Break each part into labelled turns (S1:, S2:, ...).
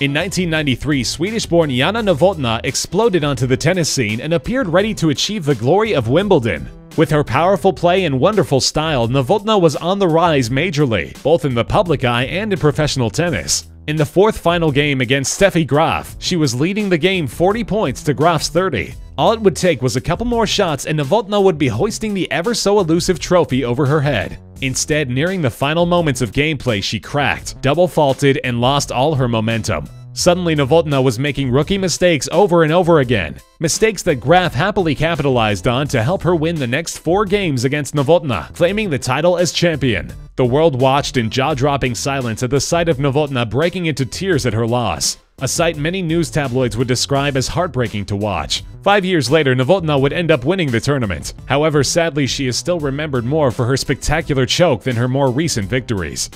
S1: In 1993, Swedish-born Jana Novotná exploded onto the tennis scene and appeared ready to achieve the glory of Wimbledon. With her powerful play and wonderful style, Novotná was on the rise majorly, both in the public eye and in professional tennis. In the fourth final game against Steffi Graf, she was leading the game 40 points to Graf's 30. All it would take was a couple more shots and Novotná would be hoisting the ever-so-elusive trophy over her head. Instead, nearing the final moments of gameplay, she cracked, double faulted, and lost all her momentum. Suddenly, Novotná was making rookie mistakes over and over again. Mistakes that Graf happily capitalized on to help her win the next 4 games against Novotná, claiming the title as champion. The world watched in jaw-dropping silence at the sight of Novotná breaking into tears at her loss, a sight many news tabloids would describe as heartbreaking to watch. 5 years later, Novotná would end up winning the tournament. However, sadly, she is still remembered more for her spectacular choke than her more recent victories.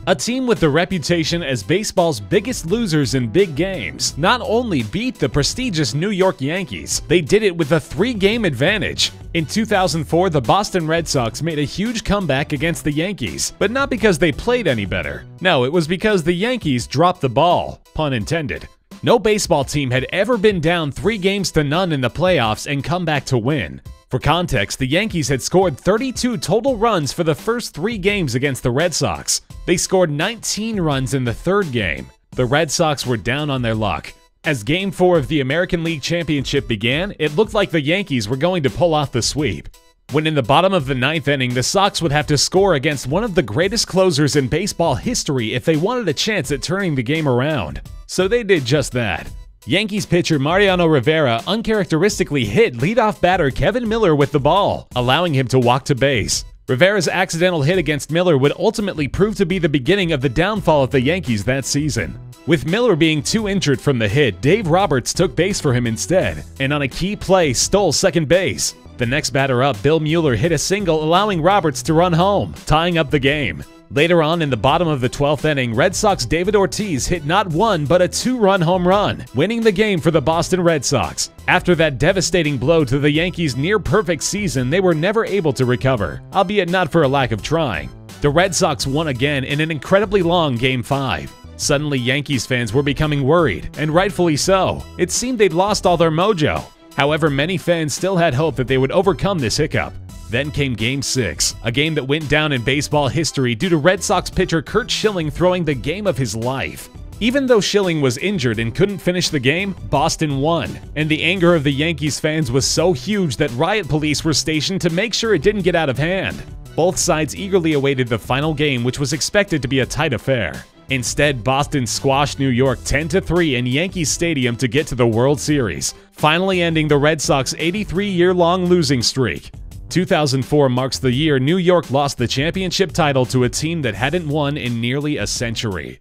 S1: A team with the reputation as baseball's biggest losers in big games not only beat the prestigious New York Yankees, they did it with a 3-game advantage. In 2004, the Boston Red Sox made a huge comeback against the Yankees, but not because they played any better. No, it was because the Yankees dropped the ball, pun intended. No baseball team had ever been down 3-0 in the playoffs and come back to win. For context, the Yankees had scored 32 total runs for the first 3 games against the Red Sox. They scored 19 runs in the 3rd game. The Red Sox were down on their luck. As Game 4 of the American League Championship began, it looked like the Yankees were going to pull off the sweep. When in the bottom of the 9th inning, the Sox would have to score against one of the greatest closers in baseball history if they wanted a chance at turning the game around. So they did just that. Yankees pitcher Mariano Rivera uncharacteristically hit leadoff batter Kevin Miller with the ball, allowing him to walk to base. Rivera's accidental hit against Miller would ultimately prove to be the beginning of the downfall of the Yankees that season. With Miller being too injured from the hit, Dave Roberts took base for him instead, and on a key play stole second base. The next batter up, Bill Mueller, hit a single, allowing Roberts to run home, tying up the game. Later on in the bottom of the 12th inning, Red Sox David Ortiz hit not 1 but a 2-run home run, winning the game for the Boston Red Sox. After that devastating blow to the Yankees' near-perfect season, they were never able to recover, albeit not for a lack of trying. The Red Sox won again in an incredibly long Game 5. Suddenly, Yankees fans were becoming worried, and rightfully so. It seemed they'd lost all their mojo. However, many fans still had hope that they would overcome this hiccup. Then came Game 6, a game that went down in baseball history due to Red Sox pitcher Curt Schilling throwing the game of his life. Even though Schilling was injured and couldn't finish the game, Boston won, and the anger of the Yankees fans was so huge that riot police were stationed to make sure it didn't get out of hand. Both sides eagerly awaited the final game, which was expected to be a tight affair. Instead, Boston squashed New York 10-3 in Yankee Stadium to get to the World Series, finally ending the Red Sox' 83-year-long losing streak. 2004 marks the year New York lost the championship title to a team that hadn't won in nearly a century.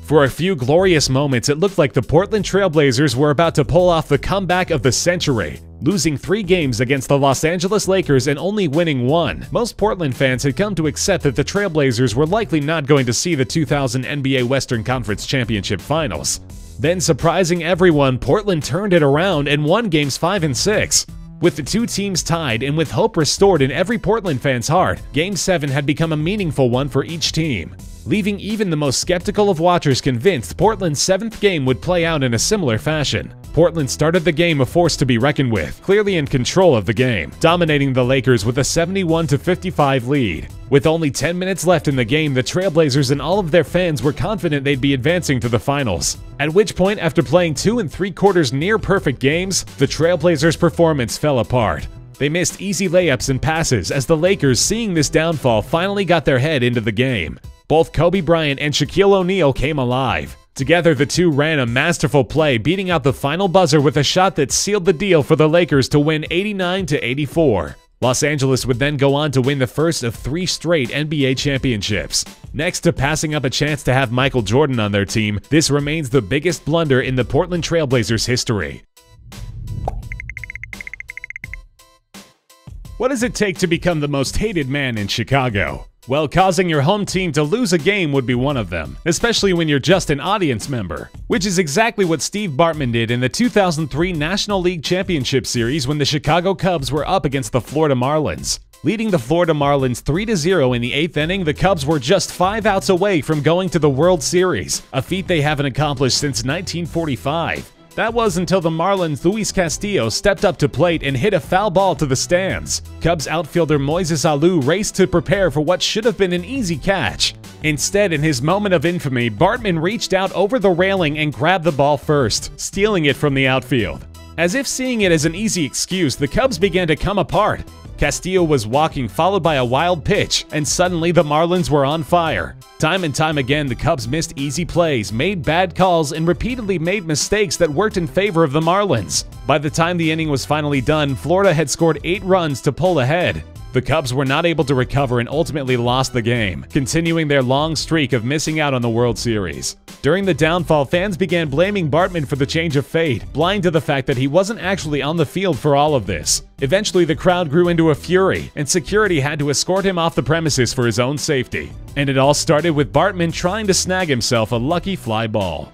S1: For a few glorious moments, it looked like the Portland Trail Blazers were about to pull off the comeback of the century, losing 3 games against the Los Angeles Lakers and only winning 1. Most Portland fans had come to accept that the Trail Blazers were likely not going to see the 2000 NBA Western Conference Championship Finals. Then, surprising everyone, Portland turned it around and won Games 5 and 6. With the 2 teams tied and with hope restored in every Portland fan's heart, Game 7 had become a meaningful one for each team, leaving even the most skeptical of watchers convinced Portland's 7th game would play out in a similar fashion. Portland started the game a force to be reckoned with, clearly in control of the game, dominating the Lakers with a 71-55 lead. With only 10 minutes left in the game, the Trailblazers and all of their fans were confident they'd be advancing to the finals. At which point, after playing 2 3/4 near-perfect games, the Trailblazers' performance fell apart. They missed easy layups and passes as the Lakers, seeing this downfall, finally got their head into the game. Both Kobe Bryant and Shaquille O'Neal came alive. Together, the two ran a masterful play, beating out the final buzzer with a shot that sealed the deal for the Lakers to win 89-84. Los Angeles would then go on to win the first of 3 straight NBA championships. Next to passing up a chance to have Michael Jordan on their team, this remains the biggest blunder in the Portland Trail Blazers history. What does it take to become the most hated man in Chicago? Well, causing your home team to lose a game would be one of them, especially when you're just an audience member, which is exactly what Steve Bartman did in the 2003 National League Championship Series when the Chicago Cubs were up against the Florida Marlins. Leading the Florida Marlins 3-0 in the 8th inning, the Cubs were just 5 outs away from going to the World Series, a feat they haven't accomplished since 1945. That was until the Marlins' Luis Castillo stepped up to plate and hit a foul ball to the stands. Cubs outfielder Moises Alou raced to prepare for what should have been an easy catch. Instead, in his moment of infamy, Bartman reached out over the railing and grabbed the ball first, stealing it from the outfield. As if seeing it as an easy excuse, the Cubs began to come apart. Castillo was walking, followed by a wild pitch, and suddenly the Marlins were on fire. Time and time again, the Cubs missed easy plays, made bad calls, and repeatedly made mistakes that worked in favor of the Marlins. By the time the inning was finally done, Florida had scored 8 runs to pull ahead. The Cubs were not able to recover and ultimately lost the game, continuing their long streak of missing out on the World Series. During the downfall, fans began blaming Bartman for the change of fate, blind to the fact that he wasn't actually on the field for all of this. Eventually, the crowd grew into a fury, and security had to escort him off the premises for his own safety. And it all started with Bartman trying to snag himself a lucky fly ball.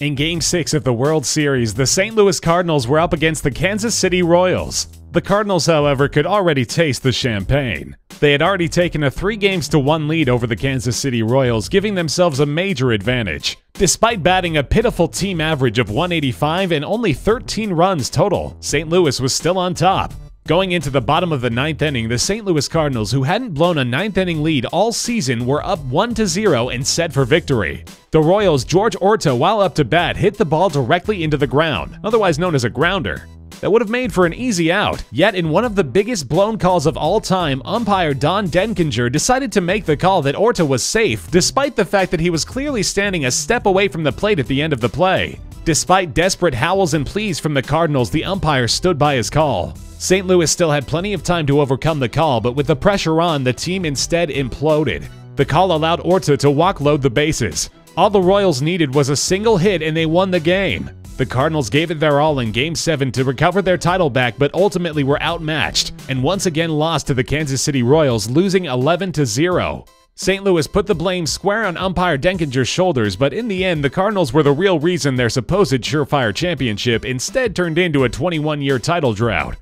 S1: In Game 6 of the World Series, the St. Louis Cardinals were up against the Kansas City Royals. The Cardinals, however, could already taste the champagne. They had already taken a 3-1 lead over the Kansas City Royals, giving themselves a major advantage. Despite batting a pitiful team average of 185 and only 13 runs total, St. Louis was still on top. Going into the bottom of the 9th inning, the St. Louis Cardinals, who hadn't blown a 9th inning lead all season, were up 1-0 and set for victory. The Royals' George Orta, while up to bat, hit the ball directly into the ground, otherwise known as a grounder. That would have made for an easy out, yet in one of the biggest blown calls of all time, umpire Don Denkinger decided to make the call that Orta was safe, despite the fact that he was clearly standing a step away from the plate at the end of the play. Despite desperate howls and pleas from the Cardinals, the umpire stood by his call. St. Louis still had plenty of time to overcome the call, but with the pressure on, the team instead imploded. The call allowed Orta to walk-load the bases. All the Royals needed was a single hit and they won the game. The Cardinals gave it their all in Game 7 to recover their title back, but ultimately were outmatched and once again lost to the Kansas City Royals, losing 11-0. St. Louis put the blame square on umpire Denkinger's shoulders, but in the end, the Cardinals were the real reason their supposed surefire championship instead turned into a 21-year title drought.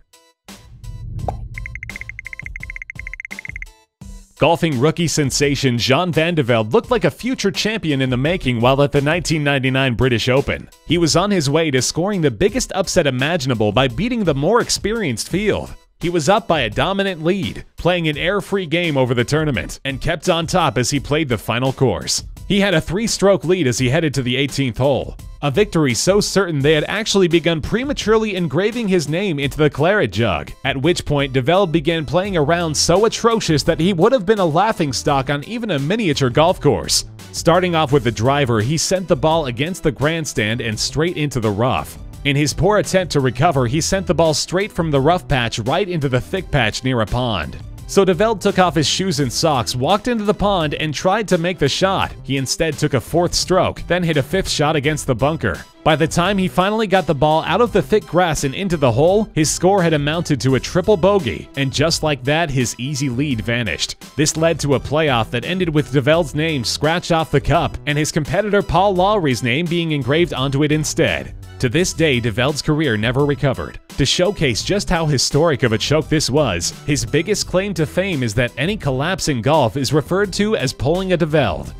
S1: Golfing rookie sensation Jean Van de Velde looked like a future champion in the making while at the 1999 British Open. He was on his way to scoring the biggest upset imaginable by beating the more experienced field. He was up by a dominant lead, playing an air-free game over the tournament, and kept on top as he played the final course. He had a 3-stroke lead as he headed to the 18th hole. A victory so certain they had actually begun prematurely engraving his name into the claret jug, at which point de Velde began playing a round so atrocious that he would have been a laughingstock on even a miniature golf course. Starting off with the driver, he sent the ball against the grandstand and straight into the rough. In his poor attempt to recover, he sent the ball straight from the rough patch right into the thick patch near a pond. So de Velde took off his shoes and socks, walked into the pond, and tried to make the shot. He instead took a 4th stroke, then hit a 5th shot against the bunker. By the time he finally got the ball out of the thick grass and into the hole, his score had amounted to a triple bogey, and just like that, his easy lead vanished. This led to a playoff that ended with de Velde's name scratched off the cup, and his competitor Paul Lawrie's name being engraved onto it instead. To this day, de Velde's career never recovered. To showcase just how historic of a choke this was, his biggest claim to fame is that any collapse in golf is referred to as pulling a de Velde.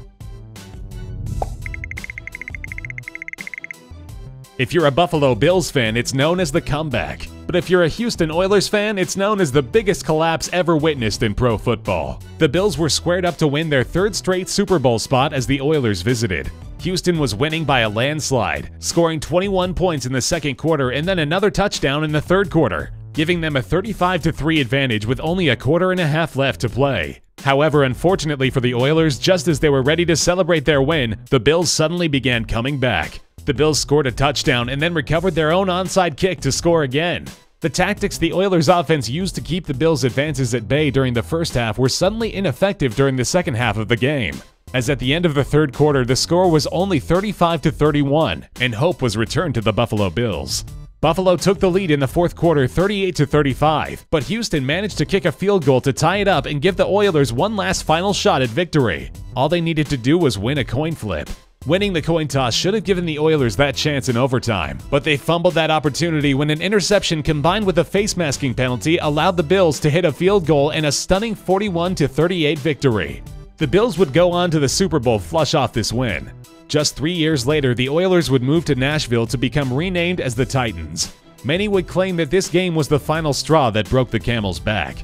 S1: If you're a Buffalo Bills fan, it's known as the comeback. But if you're a Houston Oilers fan, it's known as the biggest collapse ever witnessed in pro football. The Bills were squared up to win their 3rd straight Super Bowl spot as the Oilers visited. Houston was winning by a landslide, scoring 21 points in the 2nd quarter and then another touchdown in the 3rd quarter, giving them a 35-3 advantage with only a quarter and a half left to play. However, unfortunately for the Oilers, just as they were ready to celebrate their win, the Bills suddenly began coming back. The Bills scored a touchdown and then recovered their own onside kick to score again. The tactics the Oilers offense used to keep the Bills' advances at bay during the first half were suddenly ineffective during the second half of the game, as at the end of the 3rd quarter the score was only 35-31 and hope was returned to the Buffalo Bills. Buffalo took the lead in the 4th quarter 38-35, but Houston managed to kick a field goal to tie it up and give the Oilers one last final shot at victory. All they needed to do was win a coin flip. Winning the coin toss should have given the Oilers that chance in overtime, but they fumbled that opportunity when an interception combined with a face-masking penalty allowed the Bills to hit a field goal in a stunning 41-38 victory. The Bills would go on to the Super Bowl flush off this win. Just 3 years later, the Oilers would move to Nashville to become renamed as the Titans. Many would claim that this game was the final straw that broke the camel's back.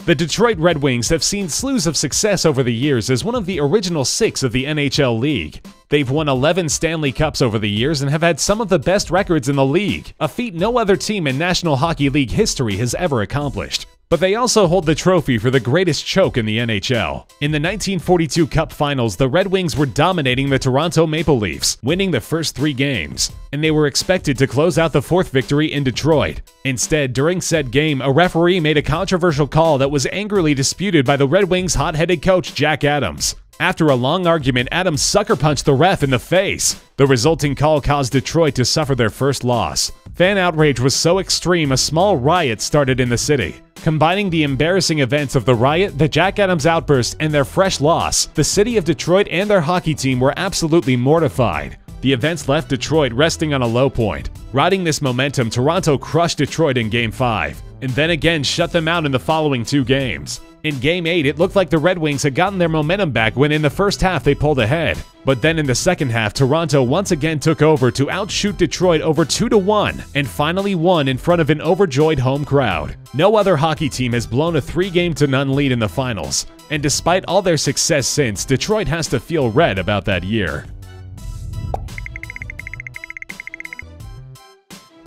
S1: The Detroit Red Wings have seen slews of success over the years as one of the original 6 of the NHL League. They've won 11 Stanley Cups over the years and have had some of the best records in the league, a feat no other team in National Hockey League history has ever accomplished. But they also hold the trophy for the greatest choke in the NHL. In the 1942 Cup Finals, the Red Wings were dominating the Toronto Maple Leafs, winning the first 3 games, and they were expected to close out the 4th victory in Detroit. Instead, during said game, a referee made a controversial call that was angrily disputed by the Red Wings' hot-headed coach Jack Adams. After a long argument, Adams sucker-punched the ref in the face. The resulting call caused Detroit to suffer their first loss. Fan outrage was so extreme, a small riot started in the city. Combining the embarrassing events of the riot, the Jack Adams outburst, and their fresh loss, the city of Detroit and their hockey team were absolutely mortified. The events left Detroit resting on a low point. Riding this momentum, Toronto crushed Detroit in Game 5, and then again shut them out in the following 2 games. In Game 8, it looked like the Red Wings had gotten their momentum back when in the first half they pulled ahead. But then in the second half, Toronto once again took over to outshoot Detroit over 2-1 and finally won in front of an overjoyed home crowd. No other hockey team has blown a 3-0 lead in the finals, and despite all their success since, Detroit has to feel red about that year.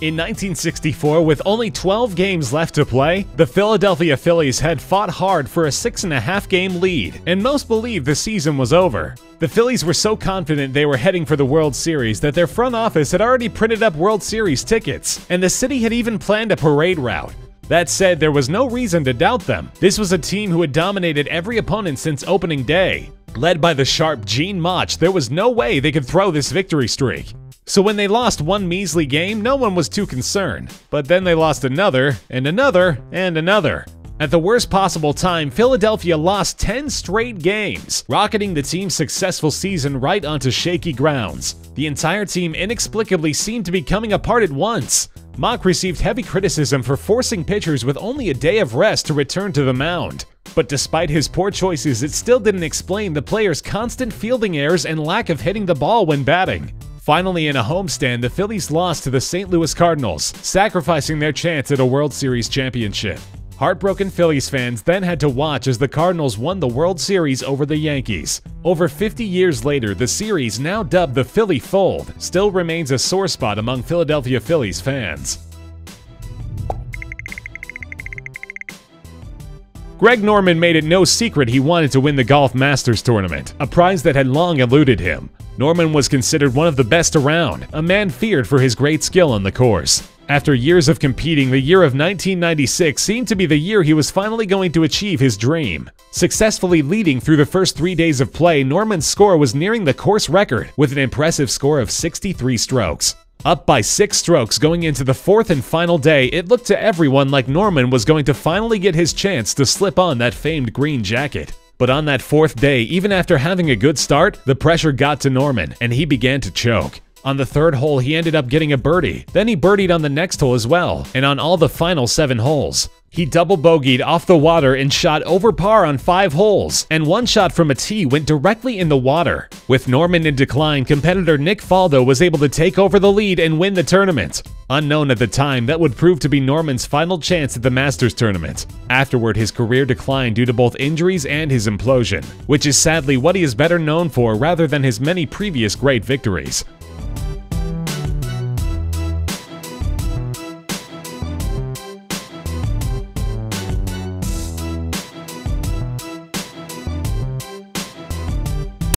S1: In 1964, with only 12 games left to play, the Philadelphia Phillies had fought hard for a 6.5-game lead, and most believed the season was over. The Phillies were so confident they were heading for the World Series that their front office had already printed up World Series tickets, and the city had even planned a parade route. That said, there was no reason to doubt them. This was a team who had dominated every opponent since opening day. Led by the sharp Gene Mach, there was no way they could throw this victory streak. So when they lost one measly game, no one was too concerned. But then they lost another, and another, and another. At the worst possible time, Philadelphia lost 10 straight games, rocketing the team's successful season right onto shaky grounds. The entire team inexplicably seemed to be coming apart at once. Mach received heavy criticism for forcing pitchers with only a day of rest to return to the mound. But despite his poor choices, it still didn't explain the players' constant fielding errors and lack of hitting the ball when batting. Finally, in a homestand, the Phillies lost to the St. Louis Cardinals, sacrificing their chance at a World Series championship. Heartbroken Phillies fans then had to watch as the Cardinals won the World Series over the Yankees. Over 50 years later, the series, now dubbed the Philly Fold, still remains a sore spot among Philadelphia Phillies fans. Greg Norman made it no secret he wanted to win the Golf Masters tournament, a prize that had long eluded him. Norman was considered one of the best around, a man feared for his great skill on the course. After years of competing, the year of 1996 seemed to be the year he was finally going to achieve his dream. Successfully leading through the first 3 days of play, Norman's score was nearing the course record with an impressive score of 63 strokes. Up by 6 strokes going into the 4th and final day, it looked to everyone like Norman was going to finally get his chance to slip on that famed green jacket. But on that 4th day, even after having a good start, the pressure got to Norman, and he began to choke. On the 3rd hole, he ended up getting a birdie. Then he birdied on the next hole as well, and on all the final 7 holes. He double bogeyed off the water and shot over par on 5 holes, and one shot from a tee went directly in the water. With Norman in decline, competitor Nick Faldo was able to take over the lead and win the tournament. Unknown at the time, that would prove to be Norman's final chance at the Masters tournament. Afterward, his career declined due to both injuries and his implosion, which is sadly what he is better known for rather than his many previous great victories.